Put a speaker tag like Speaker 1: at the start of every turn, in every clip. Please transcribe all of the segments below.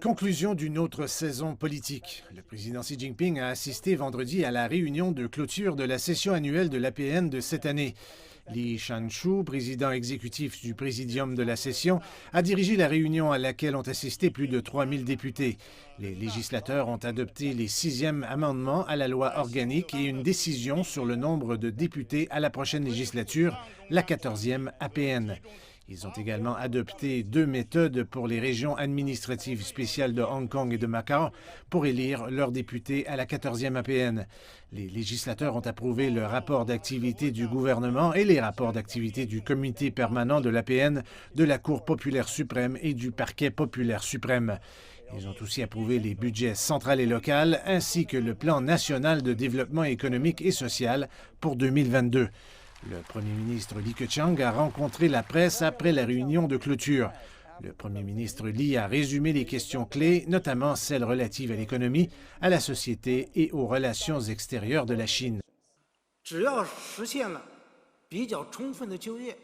Speaker 1: Conclusion d'une autre saison politique. Le président Xi Jinping a assisté vendredi à la réunion de clôture de la session annuelle de l'APN de cette année. Li Shanchu, président exécutif du présidium de la session, a dirigé la réunion à laquelle ont assisté plus de 3000 députés. Les législateurs ont adopté les 6e amendements à la loi organique et une décision sur le nombre de députés à la prochaine législature, la 14e APN. Ils ont également adopté 2 méthodes pour les régions administratives spéciales de Hong Kong et de Macao pour élire leurs députés à la 14e APN. Les législateurs ont approuvé le rapport d'activité du gouvernement et les rapports d'activité du comité permanent de l'APN, de la Cour populaire suprême et du parquet populaire suprême. Ils ont aussi approuvé les budgets central et local ainsi que le plan national de développement économique et social pour 2022. Le premier ministre Li Keqiang a rencontré la presse après la réunion de clôture. Le premier ministre Li a résumé les questions clés, notamment celles relatives à l'économie, à la société et aux relations extérieures de la Chine.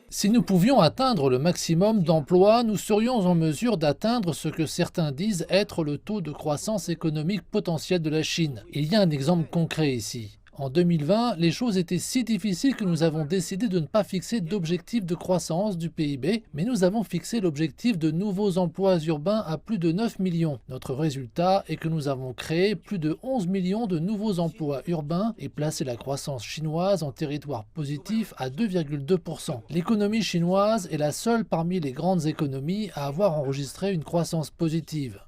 Speaker 2: Si nous pouvions atteindre le maximum d'emplois, nous serions en mesure d'atteindre ce que certains disent être le taux de croissance économique potentiel de la Chine. Il y a un exemple concret ici. En 2020, les choses étaient si difficiles que nous avons décidé de ne pas fixer d'objectif de croissance du PIB, mais nous avons fixé l'objectif de nouveaux emplois urbains à plus de 9 millions. Notre résultat est que nous avons créé plus de 11 millions de nouveaux emplois urbains et placé la croissance chinoise en territoire positif à 2,2%. L'économie chinoise est la seule parmi les grandes économies à avoir enregistré une croissance positive.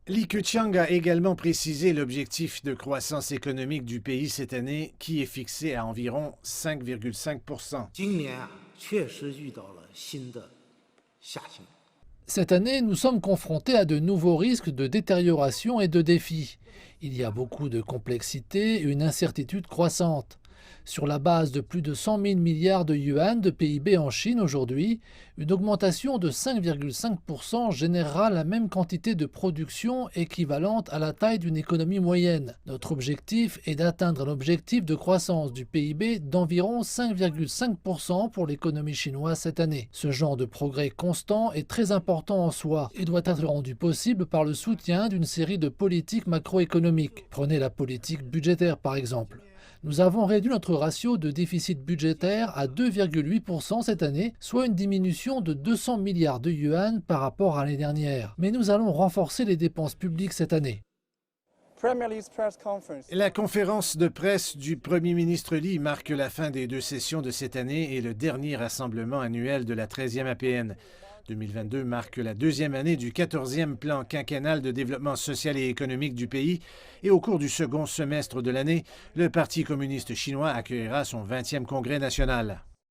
Speaker 1: Li Keqiang a également précisé l'objectif de croissance économique du pays cette année, qui est fixé à environ 5,5%.
Speaker 2: Cette année, nous sommes confrontés à de nouveaux risques de détérioration et de défis. Il y a beaucoup de complexité et une incertitude croissante. Sur la base de plus de 100 000 milliards de yuan de PIB en Chine aujourd'hui, une augmentation de 5,5% générera la même quantité de production équivalente à la taille d'une économie moyenne. Notre objectif est d'atteindre un objectif de croissance du PIB d'environ 5,5% pour l'économie chinoise cette année. Ce genre de progrès constant est très important en soi et doit être rendu possible par le soutien d'une série de politiques macroéconomiques. Prenez la politique budgétaire par exemple. Nous avons réduit notre ratio de déficit budgétaire à 2,8% cette année, soit une diminution de 200 milliards de yuan par rapport à l'année dernière. Mais nous allons renforcer les dépenses publiques cette année.
Speaker 1: La conférence de presse du premier ministre Li marque la fin des 2 sessions de cette année et le dernier rassemblement annuel de la 13e APN. 2022 marque la 2e année du 14e plan quinquennal de développement social et économique du pays et au cours du second semestre de l'année, le Parti communiste chinois accueillera son 20e congrès national.